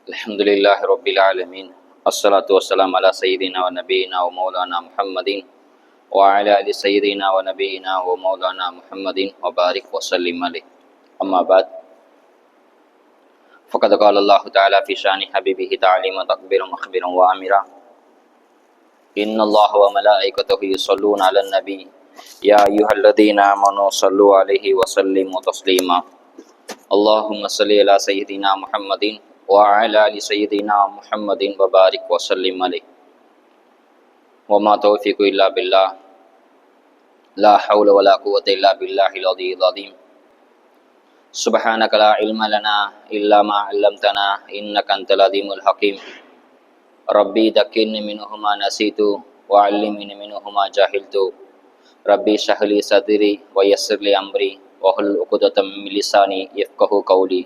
அல்ஹம்துலில்லாஹி ரப்பில் ஆலமீன். அஸ்ஸலாத்து வஸ்ஸலாம் அலா சய்யிதினா வ நபியினா வ மௌலானா முஹம்மதின் வ அலா ஆலி சய்யிதினா வ நபியினா வ மௌலானா முஹம்மதின் வ பாரிக் வ ஸல்லிம் அலைஹி. அம்மா பஅத். ஃபகத் கால அல்லாஹு தஆலா ஃபி ஷானி ஹபீபிஹி தஅலீமன் தக்பீரன் முஹ்பிரன் வ ஆமிரா. இன்னல்லாஹ வ மலாயிகத்தஹு யுஸல்லூன அலன் நபி யா அய்யுஹல்லதீன ஆமனூ ஸல்லூ அலைஹி வ ஸல்லிமு தஸ்லீமா. அல்லாஹும்ம ஸல்லி அலா சய்யிதினா முஹம்மதின் وعلى آل سيدنا محمد وبارك وسلم عليه. وما توفيق إلا بالله لا حول ولا قوة إلا بالله العلي العظيم. سبحانك لا علم لنا إلا ما علمتنا إنك أنت العليم الحكيم. ربي ذكرني منه ما نسيت وعلمني منه ما جهلت. ربي اشرح لي صدري ويسر لي أمري واحلل عقدة من لساني يفقهوا قولي.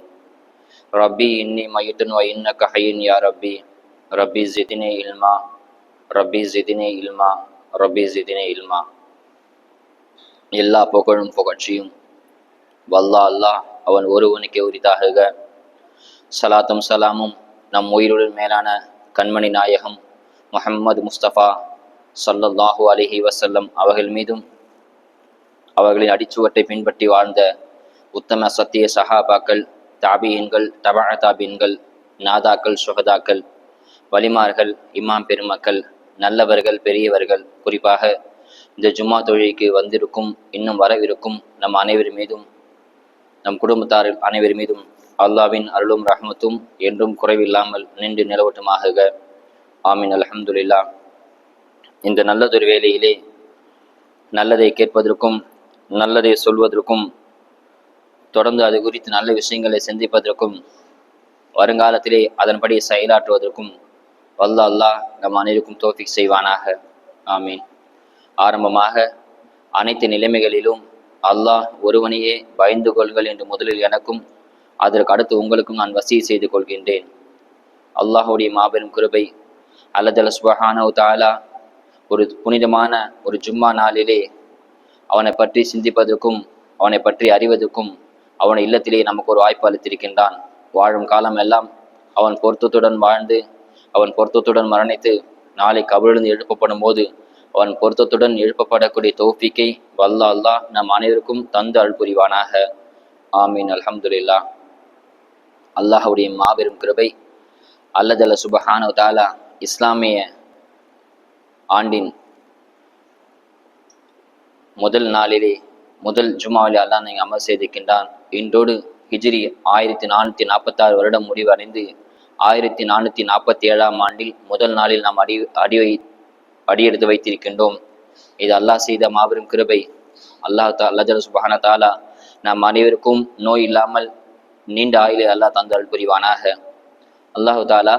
ரப்பி இன்னி மையத்துன் வ இன்னக ஹய்யுன் யா ரப்பி ரப்பி ஜித்னி இல்மா ரப்பி ஜித்னி இல்மா ரப்பி ஜித்னி இல்மா. எல்லா புகழும் புகழ்ச்சியும் வல்லா அல்லாஹ் அவன் ஒருவனுக்கே உரித்தாகுக. சலாத்தும் சலாமும் நம் உயிருடன் மேலான கண்மணி நாயகம் முஹம்மது முஸ்தபா ஸல்லல்லாஹு அலைஹி வஸல்லம் அவர்கள் மீதும் அவர்களின் அடிச்சுவட்டை பின்பற்றி வாழ்ந்த உத்தம சத்திய சஹாபாக்கள், தாபியன்கள், தபா தாபியன்கள், நாதாக்கள், சுஹதாக்கள், வலிமார்கள், இமாம் பெருமக்கள், நல்லவர்கள், பெரியவர்கள், குறிப்பாக இந்த ஜும்மா தொழுகைக்கு வந்திருக்கும் இன்னும் வரவிருக்கும் நம் அனைவர் மீதும் நம் குடும்பத்தார் அனைவர் மீதும் அல்லாவின் அருளும் ரஹ்மத்தும் என்றும் குறைவில்லாமல் நின்று நிலவட்டுமாக. ஆமீன். அல்ஹம்துலில்லாஹ். இந்த நல்லதொரு வேளையிலே நல்லதை கேட்பதற்கும் நல்லதை சொல்வதற்கும் தொடர்ந்து அது குறித்து நல்ல விஷயங்களை சிந்திப்பதற்கும் வருங்காலத்திலே அதன்படி செயலாற்றுவதற்கும் வல்ல அல்லாஹ் நம் அனைவருக்கும் தௌஃபீக் செய்வானாக. ஆமீன். ஆரம்பமாக அனைத்து நிலைமைகளிலும் அல்லாஹ் ஒருவனையே பயந்து கொள்கள் என்று முதலில் எனக்கும் அதற்கு அடுத்து உங்களுக்கும் நான் வசிய செய்து கொள்கின்றேன். அல்லாஹுடைய மாபெரும் கிருபை அல்லது சுப்ஹானஹு தஆலா ஒரு புனிதமான ஒரு ஜும்மா நாளிலே அவனை பற்றி சிந்திப்பதற்கும் அவனை பற்றி அறிவதற்கும் அவன் இல்லத்திலே நமக்கு ஒரு வாய்ப்பு அளித்திருக்கின்றான். வாழும் காலம் எல்லாம் அவன் பொருத்தத்துடன் வாழ்ந்து அவன் பொருத்தத்துடன் மரணித்து நாளை கபரிலிருந்து எழுப்பப்படும் போது அவன் பொருத்தத்துடன் எழுப்பப்படக்கூடிய தௌஃபீக்கை வல்ல அல்லாஹ் நம் அனைவருக்கும் தந்து அருள் புரிவானாக. ஆமீன். அல்ஹம்துலில்லாஹ். அல்லாஹுடைய மாபெரும் கிருபை அல்லது சுப்ஹானஹு தஆலா இஸ்லாமிய ஆண்டின் முதல் நாளிலே முதல் ஜும்மாவிலே அல்லாஹ் நீங்கள் அமல் செய்திருக்கின்றான். இன்றோடு ஹிஜ்ரி 1446 வருடம் முடிவடைந்து 1447 ஆண்டில் முதல் நாளில் நாம் அடியெடுத்து வைத்திருக்கின்றோம். இது அல்லாஹ் செய்த மாபெரும் கிருபை. அல்லாஹ் சுப்ஹானஹு தஆலா நாம் அனைவருக்கும் நோய் இல்லாமல் நீண்ட ஆயுளை அல்லாஹ் தந்தருள் புரிவானாக. அல்லாஹு தஆலா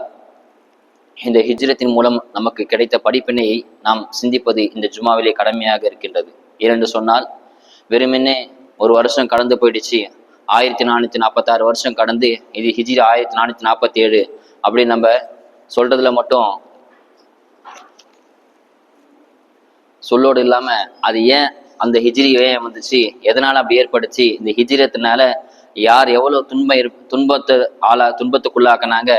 இந்த ஹிஜ்ரத்தின் மூலம் நமக்கு கிடைத்த படிப்பினையை நாம் சிந்திப்பது இந்த ஜும்மாவிலே கடமையாக இருக்கின்றது. ஏனென்று சொன்னால் வெறுமென்னே ஒரு வருஷம் கடந்து போயிடுச்சு, 1446 வருஷம் கடந்து இது ஹிஜ்ரி 1447 அப்படி நம்ம சொல்றதுல மட்டும் சொல்லோடு இல்லாம அது ஏன் அந்த ஹிஜ்ரி ஏன் வந்துச்சு, எதனால அப்படி ஏற்படுச்சு, இந்த ஹிஜ்ரத்தினால யார் எவ்வளவு துன்பத்துக்குள்ளாக்குனாங்க,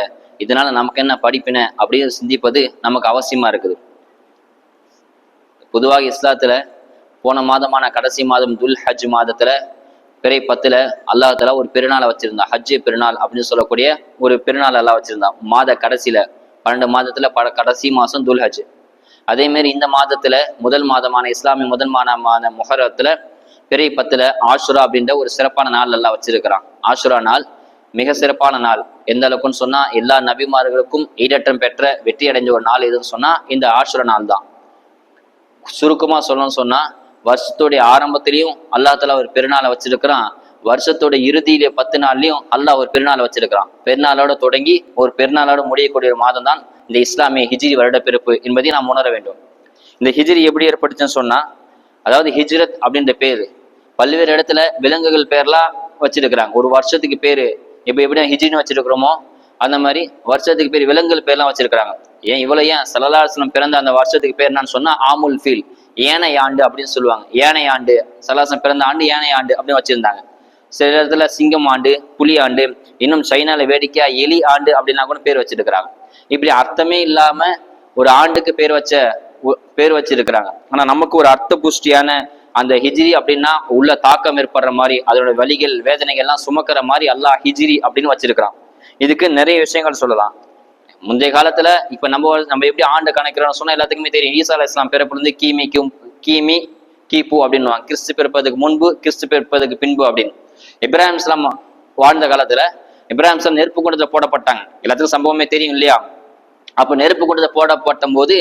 இதனால நமக்கு என்ன படிப்பினை அப்படின்னு சிந்திப்பது நமக்கு அவசியமா இருக்குது. பொதுவாக இஸ்லாத்துல போன மாதமான கடைசி மாதம் துல் ஹஜ் மாதத்துல பிறை 10 அல்லாஹ் தஆலா ஒரு பெருநாளை வச்சிருந்தான். ஹஜ்ஜு பெருநாள் அப்படின்னு சொல்லக்கூடிய ஒரு பெருநாள் அல்லாஹ் வச்சிருந்தான். மாத கடைசியில 12 மாதத்துல கடைசி மாசம் துல் ஹஜ். அதே மாதிரி இந்த மாதத்துல முதல் மாதமான இஸ்லாமிய முதல் மாதமான முஹர்ரத்துல பிறை 10 ஆஷுரா அப்படின்ற ஒரு சிறப்பான நாள் அல்லாஹ் வச்சிருக்கிறான். ஆஷுரா நாள் மிக சிறப்பான நாள். எந்த அளவுக்குன்னு சொன்னா எல்லா நபிமார்களுக்கும் ஈடற்றம் பெற்ற வெற்றி அடைஞ்ச ஒரு நாள் எதுன்னு சொன்னா இந்த ஆஷுரா நாள் தான். சுருக்கமா சொல்லணும்னு சொன்னா வருஷத்துடைய ஆரம்பத்திலையும் அல்லாஹ் தஆலா ஒரு பெருநாளை வச்சிருக்கிறான். வருஷத்தோட இறுதியிலே 10 நாள்லயும் அல்லாஹ் ஒரு பெருநாளை வச்சிருக்கிறான். பெருநாளோட தொடங்கி ஒரு பெருநாளோட முடியக்கூடிய ஒரு மாதம் தான் இந்த இஸ்லாமிய ஹிஜ்ரி வருட பிறப்பு என்பதை நாம் உணர வேண்டும். இந்த ஹிஜ்ரி எப்படி ஏற்பட்டுச்சுன்னு சொன்னா, அதாவது ஹிஜ்ரத் அப்படின்ற பேரு பல்வேறு இடத்துல விலங்குகள் பேர்லாம் வச்சிருக்கிறாங்க. ஒரு வருஷத்துக்கு பேரு எப்படி ஹிஜ்ரின்னு வச்சிருக்கிறோமோ அந்த மாதிரி வருஷத்துக்கு பேர் விலங்குகள் பேர்லாம் வச்சிருக்கிறாங்க. ஏன் ஸல்லல்லாஹு அலைஹி வஸல்லம் பிறந்த அந்த வருஷத்துக்கு பேர் என்னன்னு சொன்னா ஆமுல் ஃபீல், ஏனை ஆண்டு அப்படின்னு சொல்லுவாங்க. ஏனை ஆண்டு, ஸல்லல்லாஹு அலைஹி வஸல்லம் பிறந்த ஆண்டு ஏனை ஆண்டு அப்படின்னு வச்சிருந்தாங்க. சில இடத்துல சிங்கம் ஆண்டு, புலி ஆண்டு, இன்னும் சைனால வேடிக்கையா எலி ஆண்டு அப்படின்னா கூட பேர் வச்சிருக்கிறாங்க. இப்படி அர்த்தமே இல்லாம ஒரு ஆண்டுக்கு பேர் வச்சிருக்கிறாங்க. ஆனா நமக்கு ஒரு அர்த்த புஷ்டியான அந்த ஹிஜ்ரி அப்படின்னா உள்ள தாக்கம் ஏற்படுற மாதிரி, அதோட வலிகள் வேதனைகள் எல்லாம் சுமக்கிற மாதிரி அல்லாஹ் ஹிஜ்ரி அப்படின்னு வச்சிருக்கிறான். இதுக்கு நிறைய விஷயங்கள் சொல்லலாம். முந்தைய காலத்துல இப்ப நம்ம எப்படி ஆண்டு கணக்கிறோம்னு சொன்னா எல்லாத்துக்குமே தெரியும். ஈசா அலைஹிஸ்ஸலாம் பிறப்பிலிருந்து கிமி கிபு அப்படின்னுவாங்க. கிறிஸ்து பிறப்பதுக்கு முன்பு, கிறிஸ்து பிறப்பதுக்கு பின்பு அப்படின்னு. இப்ராஹிம் இஸ்லாம் வாழ்ந்த காலத்துல இப்ராஹிம் இஸ்லாம் நெருப்பு குண்டத்துல போடப்பட்டாங்க. எல்லாத்துக்கும் சம்பவமே தெரியும் இல்லையா? அப்ப நெருப்பு குண்டத்தை போடப்பட்ட போது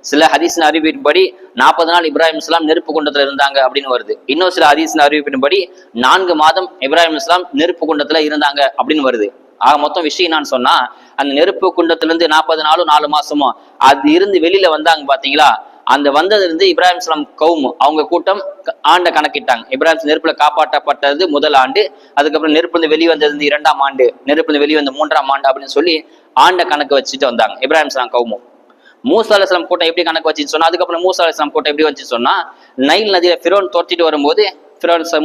சில ஹதீஸின் அறிவிப்பின்படி 40 நாள் இப்ராஹிம் இஸ்லாம் நெருப்பு குண்டத்துல இருந்தாங்க அப்படின்னு வருது. இன்னும் சில ஹதீஸின் அறிவிப்பின்படி 4 மாதம் இப்ராஹிம் இஸ்லாம் நெருப்பு குண்டத்துல இருந்தாங்க அப்படின்னு வருது. ஆக மொத்தம் விஷயம் என்னான்னு சொன்னா, அந்த நெருப்பு குண்டத்துல இருந்து 40 நாளும் 4 மாசமும் அது இருந்து வெளியில வந்தாங்க பாத்தீங்களா? அந்த வந்ததுல இருந்து இப்ராஹிம் இஸ்லாம் கவுமு அவங்க கூட்டம் ஆண்டை கணக்கிட்டாங்க. இப்ராஹிம் நெருப்புல காப்பாற்றப்பட்டது முதல் ஆண்டு, அதுக்கப்புறம் நெருப்புல வெளிவந்தது 2ஆம் ஆண்டு, நெருப்புல வெளிவந்த 3ஆம் ஆண்டு அப்படின்னு சொல்லி ஆண்ட கணக்கு வச்சுட்டு வந்தாங்க இப்ராஹிம் இஸ்லாம் கவுமும். மூசா அலைஹிஸ்ஸலாம் கூட்டம் எப்படி கணக்கு வச்சுன்னு சொன்னா, அதுக்கப்புறம் மூசா அலைஹிஸ்ஸலாம் கூட்டம் எப்படி வச்சு சொன்னா, நைல் நதியில ஃபிரௌன் துரத்திட்டு வரும்போது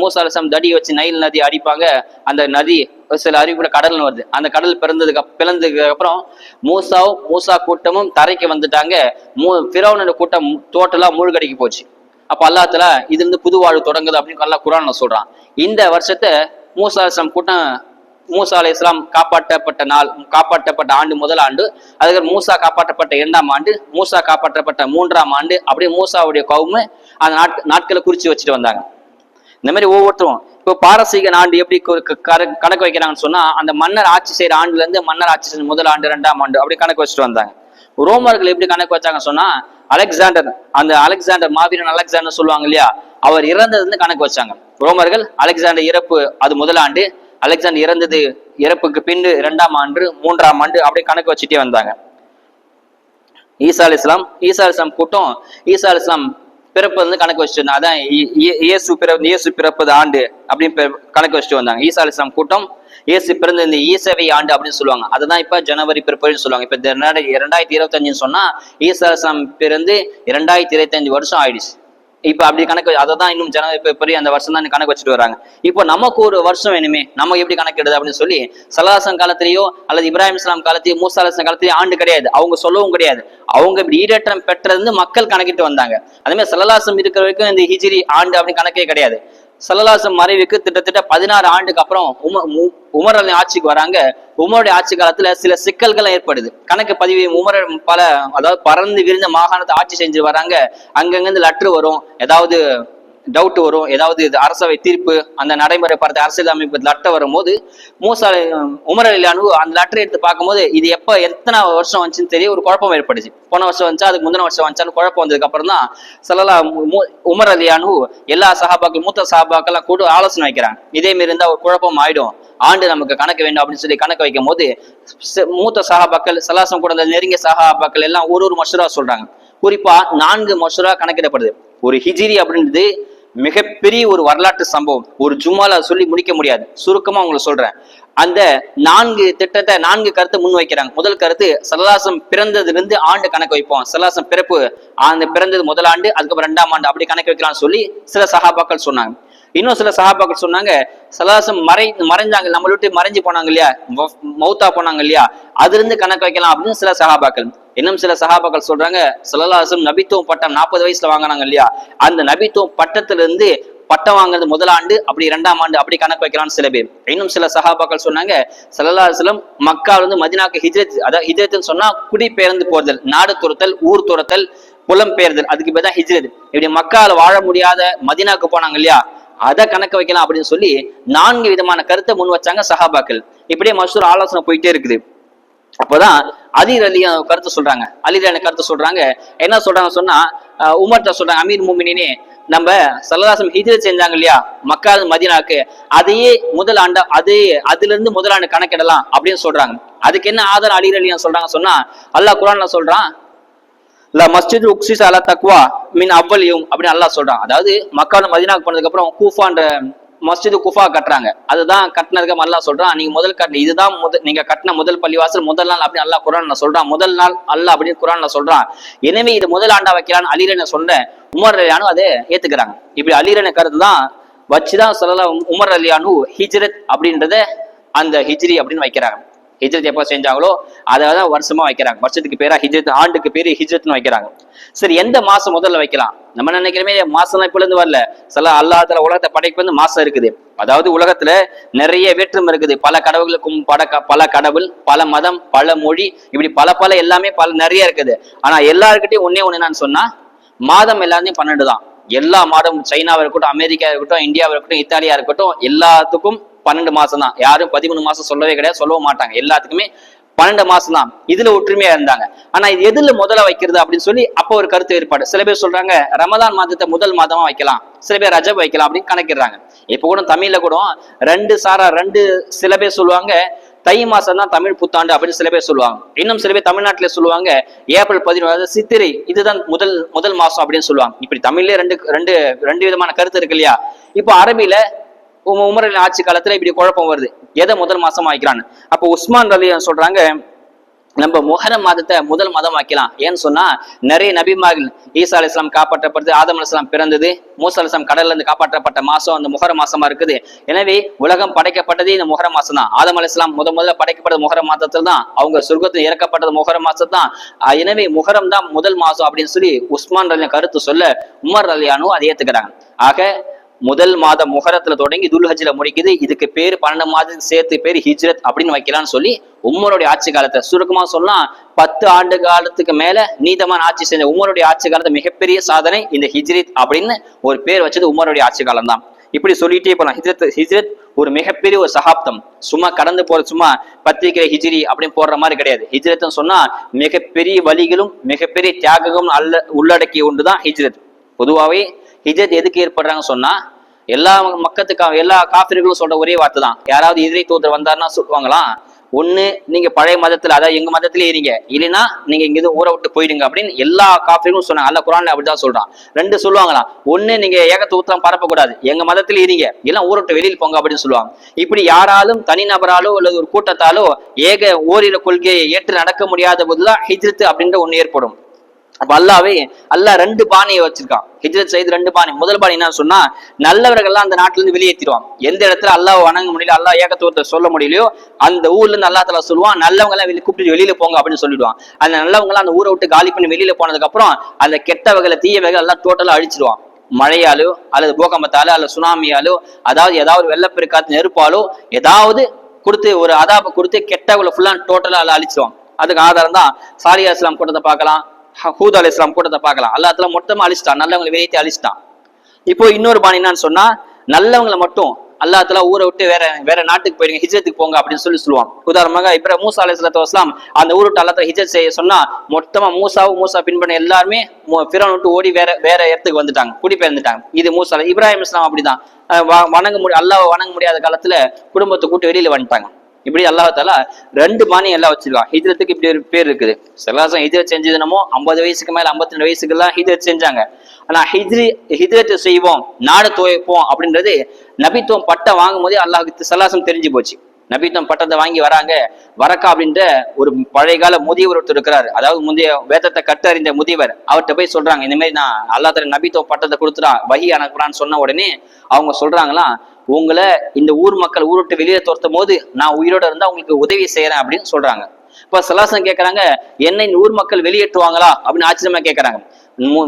மூசா அலைஹிஸ்ஸலாம் தடி வச்சு நைல் நதி அடிப்பாங்க. அந்த நதி சில அறிவிப்புல கடல்னு வருது. அந்த கடல் பிளந்ததுக்கு அப்புறம் மூசா கூட்டமும் தரைக்கு வந்துட்டாங்க. ஃபிரௌனோட கூட்டம் டோட்டலா மூழ்கடிக்கு போச்சு. அப்ப அல்லாஹ் தஆலா இது இருந்து புது வாழ்வு தொடங்குது அப்படின்னு அல்லாஹ் குர்ஆன்ல சொல்றான். இந்த வருஷத்தை மூசா அலைஹிஸ்ஸலாம் கூட்டம் மூசா அலைஹிஸ்ஸலாம் காப்பாற்றப்பட்ட ஆண்டு முதல் ஆண்டு, அதுக்கப்புறம் மூசா காப்பாற்றப்பட்ட 2ஆம் ஆண்டு, மூசா காப்பாற்றப்பட்ட 3ஆம் ஆண்டு, அப்படியே மூசாவுடைய கவுமு அந்த நாட்களை குறிச்சு வச்சுட்டு வந்தாங்க. இந்த மாதிரி ஒவ்வொருத்தரும் இப்போ பாரசீக ஆண்டு எப்படி கணக்கு வைக்கிறாங்கன்னு சொன்னா, அந்த மன்னர் ஆட்சி செய்யற ஆண்டுல இருந்து மன்னர் ஆட்சி செய்ய முதல் ஆண்டு 2ஆம் ஆண்டு அப்படி கணக்கு வச்சுட்டு வந்தாங்க. ரோமர்கள் எப்படி கணக்கு வச்சாங்கன்னு சொன்னா, அலெக்சாண்டர் மாவீரன் அலெக்சாண்டர் சொல்லுவாங்க இல்லையா, அவர் இறந்ததுல இருந்து கணக்கு வச்சாங்க. ரோமர்கள் அலெக்சாண்டர் இறப்பு அது முதல் ஆண்டு, அலெக்சாண்டர் இறந்தது இறப்புக்கு பின்பு 2ஆம் ஆண்டு 3ஆம் ஆண்டு அப்படியே கணக்கு வச்சுட்டே வந்தாங்க. ஈசா அலைஹிஸ்ஸலாம் கூட்டம் ஈசா அலைஹிஸ்ஸலாம் பிறப்பு வந்து கணக்கு வச்சுட்டு, அதான் இயேசு பிறப்பது ஆண்டு அப்படின்னு கணக்கு வச்சுட்டு வந்தாங்க. ஈசா அலைஹிஸ்ஸலாம் கூட்டம் இயேசு பிறந்த இந்த ஈசவை ஆண்டு அப்படின்னு சொல்லுவாங்க. அதுதான் இப்ப ஜனவரி பிறப்புன்னு சொல்லுவாங்க. இப்ப 2025 சொன்னா ஈசா அலைஹிஸ்ஸலாம் பிறந்து 2025 வருஷம் ஆயிடுச்சு. இப்ப அப்படி கணக்கு அதை தான் இன்னும் ஜனவரி பிப்ரவரி அந்த வருஷம் தான் கணக்கு வச்சுட்டு வராங்க. இப்போ நமக்கு ஒரு வருஷம் வேணுமே, நம்ம எப்படி கணக்கிடுது அப்படின்னு சொல்லி சல்லல்லாஹு காலத்திலேயோ அல்லது இப்ராஹிம் இஸ்லாம் காலத்திலேயோ மூசா அலைஹிஸ்ஸலாம் காலத்திலேயோ ஆண்டு கிடையாது, அவங்க சொல்லவும் கிடையாது. அவங்க இப்படி ஈடேற்றம் பெற்றது மக்கள் கணக்கிட்டு வந்தாங்க. அதே மாதிரி சல்லல்லாஹு இருக்கிற வரைக்கும் இந்த ஹிஜ்ரி ஆண்டு அப்படின்னு கணக்கே கிடையாது. சல்லல்லாஹு மறைவுக்கு கிட்டத்தட்ட 16 ஆண்டுக்கு அப்புறம் உமர் அலி ஆட்சிக்கு வராங்க. உமருடைய ஆட்சி காலத்துல சில சிக்கல்கள் ஏற்படுது. கணக்கு பதிவு உமர் அதாவது பறந்து விரிந்த மாகாணத்தை ஆட்சி செஞ்சு வராங்க. அங்கங்கிருந்து லெட்டர் வரும், ஏதாவது டவுட் வரும், ஏதாவது அரசவை தீர்ப்பு அந்த நடைமுறை பார்த்த அரசியல் அமைப்பு லெட்டர் வரும்போது உமர் அலி அந்த லெட்டர் எடுத்து பார்க்கும்போது இது எத்தனை வருஷம் வந்துச்சுன்னு தெரிய ஒரு குழப்பம் ஏற்படுச்சு. போன வருஷம் வந்துச்சா அதுக்கு முந்தின வருஷம் வந்துச்சான்னு குழப்பம் வந்ததுக்கு அப்புறம் தான் உமர் அலி எல்லா சஹாபாக்கள் மூத்த சஹாபாக்கெல்லாம் கூட ஆலோசனை வைக்கிறாங்க. இதே மாரி இருந்தா ஒரு குழப்பம் ஆயிடும், ஆண்டு நமக்கு கணக்கு வேண்டும் அப்படின்னு சொல்லி கணக்கு வைக்கும் போது மூத்த சஹாபாக்கள் சலாசம் கூட நெருங்கிய சஹாபாக்கள் எல்லாம் ஒரு மஷூரா சொல்றாங்க. குறிப்பா 4 மஷூரா கணக்கிடப்படுது. ஒரு ஹிஜ்ரி அப்படின்றது மிகப்பெரிய ஒரு வரலாற்று சம்பவம். ஒரு ஜும்மால சொல்லி முடிக்க முடியாது. சுருக்கமா உங்களுக்கு சொல்றேன். அந்த 4 கருத்தை முன் வைக்கிறாங்க. முதல் கருத்து, சல்லல்லாஹு பிறந்ததுல இருந்து ஆண்டு கணக்கு வைப்போம். சல்லல்லாஹு பிறப்பு அந்த பிறந்தது முதல் ஆண்டு, அதுக்கப்புறம் 2ஆம் ஆண்டு அப்படி கணக்கு வைக்கலாம்னு சொல்லி சில சஹாபாக்கள் சொன்னாங்க. இன்னும் சில சஹாபாக்கள் சொன்னாங்க, சல்லல்லாஹு மறைஞ்சாங்க, நம்மள விட்டு மறைஞ்சு போனாங்க இல்லையா, மௌத்தா போனாங்க இல்லையா, அதுல இருந்து கணக்கு வைக்கலாம் அப்படின்னு சில சஹாபாக்கள். இன்னும் சில சஹாபாக்கள் சொல்றாங்க, சல்லல்லாஹு நபித்துவம் பட்டம் 40 வயசுல வாங்கினாங்க இல்லையா, அந்த நபித்துவம் பட்டத்துல இருந்து பட்டம் வாங்குறது முதல் ஆண்டு, அப்படி 2ஆம் ஆண்டு அப்படி கணக்கு வைக்கலாம்னு சில பேர். இன்னும் சில சஹாபாக்கள் சொன்னாங்க, ஸல்லல்லாஹு அலைஹி வஸல்லம் மக்கால இருந்து மதீனாவுக்கு ஹிஜ்ரத், அதாவது ஹிஜ்ரத்னு சொன்னா குடிபெயர்ந்து போதல், நாடு துறத்தல், ஊர் துறத்தல், புலம் பெயர்தல், அதுக்கு பேர் தான் ஹிஜ்ரத். இப்படி மக்கால வாழ முடியாத மதீனாவுக்கு போனாங்க இல்லையா, அதை கணக்கு வைக்கலாம் அப்படின்னு சொல்லி 4 விதமான கருத்தை முன் வச்சாங்க சஹாபாக்கள். இப்படியே மஷூர் ஆலோசனை போயிட்டே இருக்குது. அப்போதான் அலி ரலியல்லாஹு கருத்து சொல்றாங்க. அலி ரலியல்லாஹு கருத்து சொல்றாங்க. என்ன சொல்றாங்க சொன்னா, உமர்ட்ட சொல்றாங்க, அமீர் முஃமினீனே, நம்ம ஸல்லல்லாஹு அலைஹி ஹிஜ்ரத் செஞ்சாங்க இல்லையா மக்கா மதீனாவுக்கு, அதையே முதல் ஆண்டு அதுல இருந்து முதல் ஆண்டு கணக்கிடலாம் அப்படின்னு சொல்றாங்க. அதுக்கு என்ன ஆதாரம் அலி ரலியல்லாஹு சொல்றாங்க சொன்னா, அல்லாஹ் குர்ஆன்ல சொல்றான், மஸ்ஜித் உக்ஸிஸ் அலா தக்வா மின் அவ்வல் யௌம் அப்படின்னு அல்லாஹ் சொல்றான். அதாவது மக்கால மதீனாவுக்கு போனதுக்கு அப்புறம் கூஃபான்ற மஸ்ஜிது குஃபா கட்டுறாங்க. அதுதான் கட்டினதுக்கு அல்லாஹ் சொல்றான், நீங்க முதல் கட்டின இதுதான் நீங்க கட்டின முதல் பள்ளிவாசல் முதல் நாள் அப்படின்னு அல்லாஹ் குர்ஆன்ல சொல்றான். முதல் நாள் அல்லாஹ் அப்படின்னு குர்ஆன்ல சொல்றான். எனவே இது முதல் ஆண்டா வைக்கலான்னு அலி ரலியல்லாஹு சொன்ன உமர் ரலியல்லாஹு அதை ஏத்துக்கிறாங்க. இப்படி அலி ரலியல்லாஹு கருத்து தான் வச்சுதான் சொல்லலாம் உமர் அலியானு ஹிஜ்ரத் அப்படின்றத அந்த ஹிஜ்ரி அப்படின்னு வைக்கிறாங்க. ஹிஜ்ரத் எப்போ செஞ்சாங்களோ அதான் வருஷமா வைக்கிறாங்க. வருஷத்துக்கு பேரா ஹிஜ்ரத், ஆண்டுக்கு பேரு ஹிஜ்ரத்னு வைக்கிறாங்க. சரி, எந்த மாசம் முதல்ல வைக்கலாம்? நம்ம நினைக்கிறமே மாசம்லாம் இப்ப இருந்து வரல. சில அல்லாஹ் உலகத்தை படைப்பு வந்து மாசம் இருக்குது. அதாவது உலகத்துல நிறைய வேற்றுமை இருக்குது. பல கடவுளுக்கும் பல கடவுள், பல மதம், பல மொழி, இப்படி பல எல்லாமே நிறைய இருக்குது. ஆனா எல்லாருக்கிட்டையும் ஒன்னே என்னன்னு சொன்னா மாதம் எல்லாத்தையும் 12 தான். எல்லா மாதமும் சைனாவா இருக்கட்டும், அமெரிக்கா இருக்கட்டும், இந்தியாவா இருக்கட்டும், இத்தாலியா இருக்கட்டும், எல்லாத்துக்கும் 12 மாசம் தான். யாரும் 13 மாசம் சொல்லவே கிடையாது, சொல்லவும் மாட்டாங்க. எல்லாத்துக்குமே 12 மாசம் தான். இதுல ஒற்றுமையா இருந்தாங்க. ஆனா இது எதுல முதல்ல வைக்கிறது அப்படின்னு சொல்லி அப்போ ஒரு கருத்து ஏற்பாடு. சில பேர் சொல்றாங்க ரமதான் மாதத்தை முதல் மாதமா வைக்கலாம், சில பேர் ரஜப் வைக்கலாம் அப்படின்னு கணக்கிடுறாங்க. இப்ப கூட தமிழ்ல கூட ரெண்டு சில பேர் சொல்லுவாங்க தை மாசம் தான் தமிழ் புத்தாண்டு அப்படின்னு சில பேர் சொல்லுவாங்க. இன்னும் சில பேர் தமிழ்நாட்டில சொல்லுவாங்க ஏப்ரல் 11 சித்திரை இதுதான் முதல் மாசம் அப்படின்னு சொல்லுவாங்க. இப்படி தமிழ்ல ரெண்டு விதமான கருத்து இருக்கு இல்லையா? இப்போ அரபியில உமரின் ஆட்சி காலத்துல இப்படி குழப்பம் வருது, எதை முதல் மாசமா வைக்கிறான்னு. அப்போ உஸ்மான் ரலி சொல்றாங்க நம்ம முஹரம் மாதத்தை முதல் மாதம் வைக்கலாம். ஏன்னு சொன்னா நிறைய நபிமார்கள், ஈசா அலி இஸ்லாம் காப்பாற்றப்பட்டது, ஆதம் அலி இஸ்லாம் பிறந்தது, மூசா அலி இஸ்லாம் கடல்ல இருந்து காப்பாற்றப்பட்ட மாசம் அந்த முஹரம் மாசமா இருக்குது. எனவே உலகம் படைக்கப்பட்டதே இந்த முஹரம் மாசம் தான். ஆதம் அலி இஸ்லாம் முதல்ல படைக்கப்பட்டது முஹரம் மாசத்துல தான். அவங்க சொர்க்கத்தில் இறக்கப்பட்டது முஹரம் மாசம் தான். எனவே முஹரம் தான் முதல் மாசம் அப்படின்னு சொல்லி உஸ்மான் ரலி கருத்து சொல்ல உமர் ரலியானு அதை ஏத்துக்கிறாங்க. ஆக முதல் மாதம் முஹரத்துல தொடங்கி துல்ஹஜ்ல முடிக்குது. இதுக்கு பேரு 12 மாதத்துக்கு சேர்த்து பேரு ஹிஜ்ரத் அப்படின்னு வைக்கலாம்னு சொல்லி உமருடைய ஆட்சி காலத்தை சுருக்கமா சொல்லலாம் 10 ஆண்டு காலத்துக்கு மேல நீதமான ஆட்சி செஞ்ச உமருடைய ஆட்சி காலத்தை மிகப்பெரிய சாதனை இந்த ஹிஜ்ரத் அப்படின்னு ஒரு பேர் வச்சது உமருடைய ஆட்சி காலம் தான். இப்படி சொல்லிட்டே போலாம். ஹிஜ்ரத் ஒரு மிகப்பெரிய ஒரு சகாப்தம். சும்மா கடந்து போற சும்மா பத்திரிகை ஹிஜ்ரி அப்படின்னு போடுற மாதிரி கிடையாது. ஹிஜ்ரத்னு சொன்னா மிகப்பெரிய வழிகளும் மிகப்பெரிய தியாகமும் உள்ளடக்கிய ஒன்றுதான் ஹிஜ்ரத். பொதுவாகவே ஹிஜ்ரத் எதுக்கு ஏற்படுறாங்கன்னு சொன்னா எல்லா மக்கத்துக்கு எல்லா காஃபிர்களும் சொல்ற ஒரே வார்த்தை தான். யாராவது எதிரி தூதர் வந்தாருன்னா சொல்லுவாங்களாம், ஒண்ணு நீங்க பழைய மதத்துல அதாவது எங்க மதத்திலே இருங்க, இல்லைன்னா நீங்க இங்க ஊரை விட்டு போயிடுங்க அப்படின்னு எல்லா காஃபிர்களும் சொன்னாங்க. அல்ல குரான்ல அப்படிதான் சொல்றான். ரெண்டு சொல்லுவாங்களாம், ஒண்ணு நீங்க ஏகத்துவத்தம் பரப்பக்கூடாது, எங்க மதத்திலே இருங்க, எல்லாம் ஊரை விட்டு வெளியில் போங்க அப்படின்னு சொல்லுவாங்க. இப்படி யாராலும் தனிநபராலோ அல்லது ஒரு கூட்டத்தாலோ ஏக ஓரிர கொள்கையை ஏற்று நடக்க முடியாத போதுதான் ஹிஜ்ரத் அப்படின்ற ஒண்ணு ஏற்படும். அப்ப அல்லாஹ் 2 பாணியை வச்சிருக்கான். ஹிஜ்ரத் செய்து 2 பாணி. முதல் பாணி என்ன சொன்னா நல்லவர்கள்லாம் அந்த நாட்டுல இருந்து வெளியேற்றிடுவான். எந்த இடத்துல அல்லாஹ் வணங்க முடியல, அல்லாஹ் ஏகத்துவத்தை சொல்ல முடியலையோ அந்த ஊர்ல இருந்து அல்லாஹ் தஆலா சொல்லுவான் நல்லவங்க எல்லாம் கூப்பிட்டு வெளியில போங்க அப்படின்னு சொல்லிடுவான். அந்த நல்லவங்க எல்லாம் அந்த ஊரை விட்டு காலி பண்ணி வெளியில போனதுக்கு அப்புறம் அந்த கெட்டவகளை தீயவர்கள் எல்லாம் டோட்டலா அழிச்சிடுவான். மழையாலோ அல்லது பூகம்பத்தாலோ அல்லது சுனாமியாலோ அதாவது ஏதாவது வெள்ளப்பெருக்காத்து நெருப்பாலோ ஏதாவது கொடுத்து ஒரு அதாப கொடுத்து கெட்டவங்களை ஃபுல்லா டோட்டலா அழிச்சிடுவான். அதுக்கு ஆதாரம் தான் சாலிஹ் அலைஹிஸ்ஸலாம் கூட்டத்தை பார்க்கலாம், ஹூத் அலைஹிஸ் ஸலாம் கூட்டத்தை பார்க்கலாம். அல்லாஹ் தஆலா மொத்தமா அழிச்சிட்டான், நல்லவங்களை வெளியேற்றி அழிச்சிட்டான். இப்போ இன்னொரு பாணி என்னன்னு சொன்னா நல்லவங்களை மட்டும் அல்லாஹ் தஆலா ஊரை விட்டு வேற நாட்டுக்கு போயிருங்க, ஹிஜ்ரத்துக்கு போங்க அப்படின்னு சொல்லுவான். உதாரணமாக இப்ப மூசா அலைஹிஸ்ஸலாத்து வஸ்ஸலாம் அந்த ஊரை விட்டு அல்லாஹ் தஆலா ஹிஜ்ரத் செய்ய சொன்னா மொத்தமா மூசா பின்பற்ற எல்லாருமே ஃபிரௌன் விட்டு ஓடி வேற இடத்துக்கு வந்துட்டாங்க, குடிபெயர்ந்துட்டாங்க. இது மூசா. இப்ராஹிம் இஸ்லாம் அப்படிதான் அல்லாஹ் வணங்க முடியாத காலத்துல குடும்பத்தை கூட்டு வெளியில வந்துட்டாங்க. இப்படி அல்லாஹ் தஆலா 2 பாணி எல்லாம் வச்சிருக்கான். ஹிஜ்ரத்துக்கு இப்படி ஒரு பேர் இருக்குது. சல்லாசம் ஹிஜ்ரத் செஞ்சது என்னமோ 50 வயசுக்கு மேல 52 வயசுக்கு எல்லாம் ஹிஜ்ரத் செஞ்சாங்க. ஆனா ஹிஜ்ரத் செய்வோம் நாடு துவைப்போம் அப்படின்றது நபித்துவம் பட்டம் வாங்கும் போதே அல்லாஹ்வுக்கு சல்லாசம் தெரிஞ்சு போச்சு. நபித்துவம் பட்டத்தை வாங்கி வரக்கா அப்படின்ற ஒரு பழைய கால முதியவர் ஒருத்தர் இருக்கிறாரு. அதாவது முந்தைய வேதத்தை கற்றறிந்த முதியவர். அவர்கிட்ட போய் சொல்றாங்க இந்த மாதிரி நான் அல்லாஹ் தஆலா நபித்துவம் பட்டத்தை கொடுத்துறான் வஹி அனுப்புறான்னு சொன்ன உடனே அவங்க சொல்றாங்களாம், உங்களை இந்த ஊர் மக்கள் ஊர் விட்டு வெளியே துரத்தும் போது நான் உயிரோட இருந்தா உங்களுக்கு உதவி செய்யறேன் அப்படின்னு சொல்றாங்க. இப்ப சலாசம் கேட்கறாங்க, என்ன இந்த ஊர் மக்கள் வெளியேற்றுவாங்களா அப்படின்னு ஆச்சரியமா கேட்கறாங்க.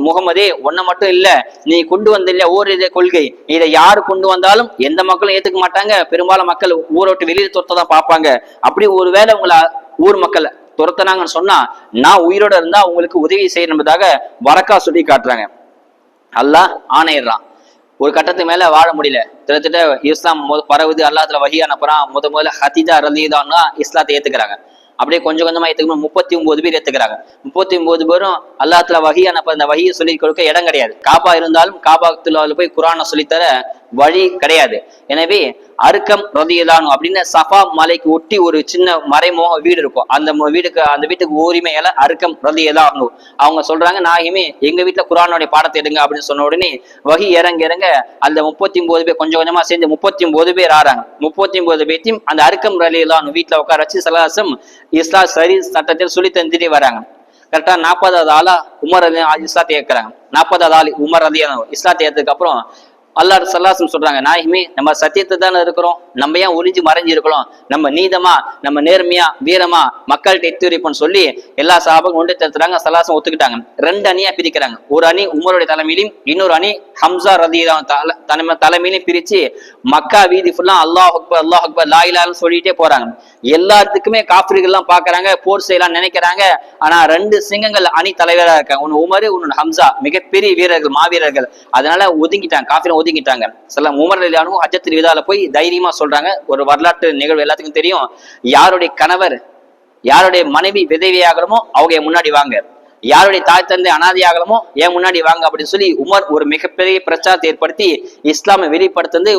முகமதே ஒன்ன மட்டும் இல்ல, நீ கொண்டு வந்த இல்லையா ஓரிரை கொள்கை, இதை யாரு கொண்டு வந்தாலும் எந்த மக்களும் ஏத்துக்க மாட்டாங்க, பெரும்பாலும் மக்கள் ஊரை விட்டு வெளியே துரத்ததான் பார்ப்பாங்க. அப்படி ஒருவேளை உங்களை ஊர் மக்கள் துரத்தினாங்கன்னு சொன்னா நான் உயிரோட இருந்தா உங்களுக்கு உதவி செய்யறதாக வரக்கா சொல்லி காட்டுறாங்க. அல்லாஹ் ஆணையிடுறான். ஒரு கட்டத்துக்கு மேல வாழ முடியல, கிட்டத்தட்ட இஸ்லாம் பரவுது, அல்லாஹ் தஆலா வஹி அனுப்புறான். முதல்ல ஹதீஜா ரலியல்லாஹு அன்ஹா இஸ்லாத்தை ஏத்துக்கிறாங்க. அப்படியே கொஞ்சம் கொஞ்சமா ஏத்துக்கணும். 39 பேர் ஏத்துக்கிறாங்க. 39 பேரும் அல்லாஹ் தஆலா வஹி அனுப்ப அந்த வஹியை சொல்லி கொடுக்க இடம் கிடையாது. காபா இருந்தாலும் காபாத்துல போய் குர்ஆனை சொல்லித்தர வழி கிடையாது. எனவே அர்கம் ரலியல்லாஹு அப்படின்னு சஃபா மலைக்கு ஒட்டி ஒரு சின்ன மறைமுக வீடு இருக்கும். அந்த வீட்டுக்கு உரிமையால அர்கம் ரலியல்லாஹு அவங்க சொல்றாங்க, நாயகமே எங்க வீட்டுல குர்ஆனுடைய பாடத்தை எடுங்க அப்படின்னு சொன்ன உடனே வஹி இறங்க அந்த 39 பேர் கொஞ்சம் கொஞ்சமா சேர்ந்து 39 பேர் ஆறாங்க. 39 பேர்த்தையும் அந்த அர்கம் ரலியல்லாஹு வீட்டுல உட்கார வச்சு சலாசம் இஸ்லாம் சரி சட்டத்தில் சொல்லி தந்துட்டே வராங்க. கரெக்டா 40வது ஆளா உமர் அலி இஸ்லாத்தை ஏற்கிறாங்க. 40வது ஆள் உமர் ரலியல்லாஹு இஸ்லாத்தை ஏற்றதுக்கு அப்புறம் அல்லாஹ் ஸல்லல்லாஹு சொல்றாங்க, நாயகமே நம்ம சத்தியத்தை தானே இருக்கிறோம், நம்ம ஏன் ஒளிஞ்சு மறைஞ்சு இருக்கிறோம், நம்ம நீதமா நம்ம நேர்மையா வீரமா மக்கள்கிட்ட எத்திரிப்போம்னு சொல்லி எல்லா சஹாபாவும் ஒன்று தடுத்துறாங்க. ஸல்லல்லாஹு ஒத்துக்கிட்டாங்க. 2 அணியா பிரிக்கிறாங்க. ஒரு அணி உமருடைய தலைமையிலும், இன்னொரு அணி ஹம்சா ரலியல்லாஹு தலைமையிலும் பிரிச்சு மக்கா வீதி ஃபுல்லா அல்லாஹ் அக்பர் அல்லாஹ் அக்பர் லா இலாஹ இல்லல்லாஹ் சொல்லிட்டே போறாங்க. எல்லாத்துக்குமே காஃபிர்கள் எல்லாம் பாக்குறாங்க, போர் செய்யலாம் நினைக்கிறாங்க. ஆனா 2 சிங்கங்கள் அணி தலைவரா இருக்காங்க, ஒன்னு உமரு ஒன்னு ஹம்சா, மிகப்பெரிய வீரர்கள் மாவீரர்கள். அதனால ஒதுங்கிட்டாங்க, காஃபிரை ஒதுங்கிட்டாங்க. உமர் ரலியல்லாஹு அன்ஹு ஹஜ்ஜத்துல் விதால போய் தைரியமா சொல்றாங்க. ஒரு வரலாற்று நிகழ்வு எல்லாத்துக்கும் தெரியும். யாருடைய கணவர் யாருடைய மனைவி விதவையாகணுமோ அவங்க முன்னாடி வாங்க, யாருடைய தாய் தந்தை அனாதையாகணுமோ ஏன் முன்னாடி வாங்க அப்படின்னு சொல்லி உமர் ஒரு மிகப்பெரிய பிரச்சாரத்தை ஏற்படுத்தி இஸ்லாமை வெளிப்படுத்தி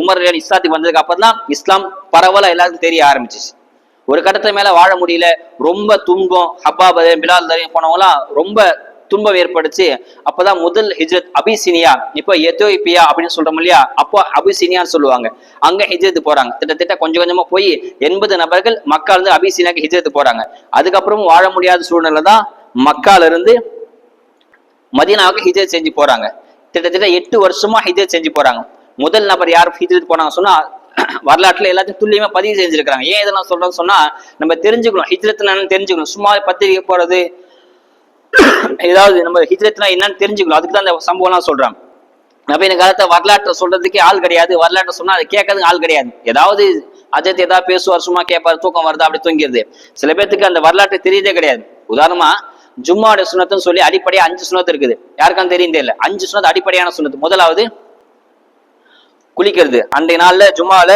உமர் இஸ்லாத்துக்கு வந்ததுக்கு அப்புறம் தான் இஸ்லாம் பரவலா எல்லாருக்கும் தெரிய ஆரம்பிச்சிச்சு. ஒரு கட்டத்தை மேல வாழ முடியல, ரொம்ப துன்பம். ஹப்பாப் பிலால் போனவங்களாம் ரொம்ப துன்பம் ஏற்படுச்சு. அப்பதான் முதல் ஹிஜ்ரத் அபிசீனியா, இப்போ எத்தியோப்பியா அப்படின்னு சொல்றோம் இல்லையா, அப்போ அபிசீனியான்னு சொல்லுவாங்க. அங்க ஹிஜ்ரத் போறாங்க. கிட்டத்தட்ட கொஞ்சம் கொஞ்சமா போய் 80 நபர்கள் மக்கா இருந்து அபிசீனியாக்கு ஹிஜ்ரத் போறாங்க. அதுக்கப்புறமும் வாழ முடியாத சூழ்நிலை தான் மக்கால இருந்து மதீனாவுக்கு ஹிஜ்ரத் செஞ்சு போறாங்க. கிட்டத்தட்ட 8 வருஷமா ஹிஜ்ரத் செஞ்சு போறாங்க. முதல் நபர் யார் ஹிஜ்ரத் போனாங்க சொன்னா வரலாற்றுல எல்லாத்தையும் துல்லியமா பதிவு செஞ்சிருக்காங்க. ஏன் இதெல்லாம் சொல்றோம்னு சொன்னா நம்ம தெரிஞ்சுக்கணும், ஹிஜ்ரத் என்னன்னு தெரிஞ்சுக்கணும். சும்மா பத்திரிகை போறது ஏதாவது நம்ம ஹிஜ்ரத்னா என்னன்னு தெரிஞ்சுக்கணும். அதுக்கு தான் அந்த சம்பவம் எல்லாம் சொல்றாங்க. நவீன காலத்தை வரலாற்றை சொல்றதுக்கே ஆள் கிடையாது, வரலாற்றை சொன்னா அதை கேட்கறதுக்கு ஆள் கிடையாது. ஏதாவது அஜத் ஏதாவது பேசுவார், சும்மா கேட்பாரு, தூக்கம் வருதா அப்படி தூங்கிடுது. சில பேருக்கு அந்த வரலாற்று தெரியதே கிடையாது. உதாரணமா ஜும்மாவுடைய சுனத்துன்னு சொல்லி அடிப்படையா 5 சுனத்து இருக்குது. யாருக்கான்னு தெரியும் தெரியல. 5 சுனத்து அடிப்படையான சுனத்து. முதலாவது குளிக்கிறது. அன்றைய நாள்ல ஜும்மாவில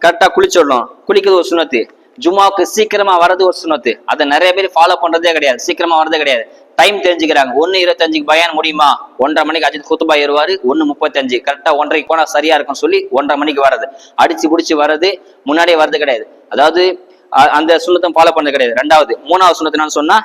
கரெக்டா குளிச்சிடணும், குளிக்கிறது ஒரு சுனத்து. ஜும்மாவுக்கு சீக்கிரமா வர்றது ஒரு சுனத்து. அதை நிறைய பேர் ஃபாலோ பண்றதே கிடையாது, சீக்கிரமா வர்றதே கிடையாது. டைம் தெரிஞ்சுக்கிறாங்க. 1:25 பயான் முடியுமா, 1:30 மணிக்கு அஜித் குத்துபா ஏறுவாரு, 1:35 கரெக்டா 1:30 போனா சரியா இருக்கும்னு சொல்லி 1:30 மணிக்கு வர்றது, அடிச்சு புடிச்சு வர்றது, முன்னாடியே வர்றது கிடையாது. அதாவது அந்த சுண்ணத்தை ஃபாலோ பண்ணது கிடையாது. 3வது சுண்ணத்து என்னன்னு சொன்னா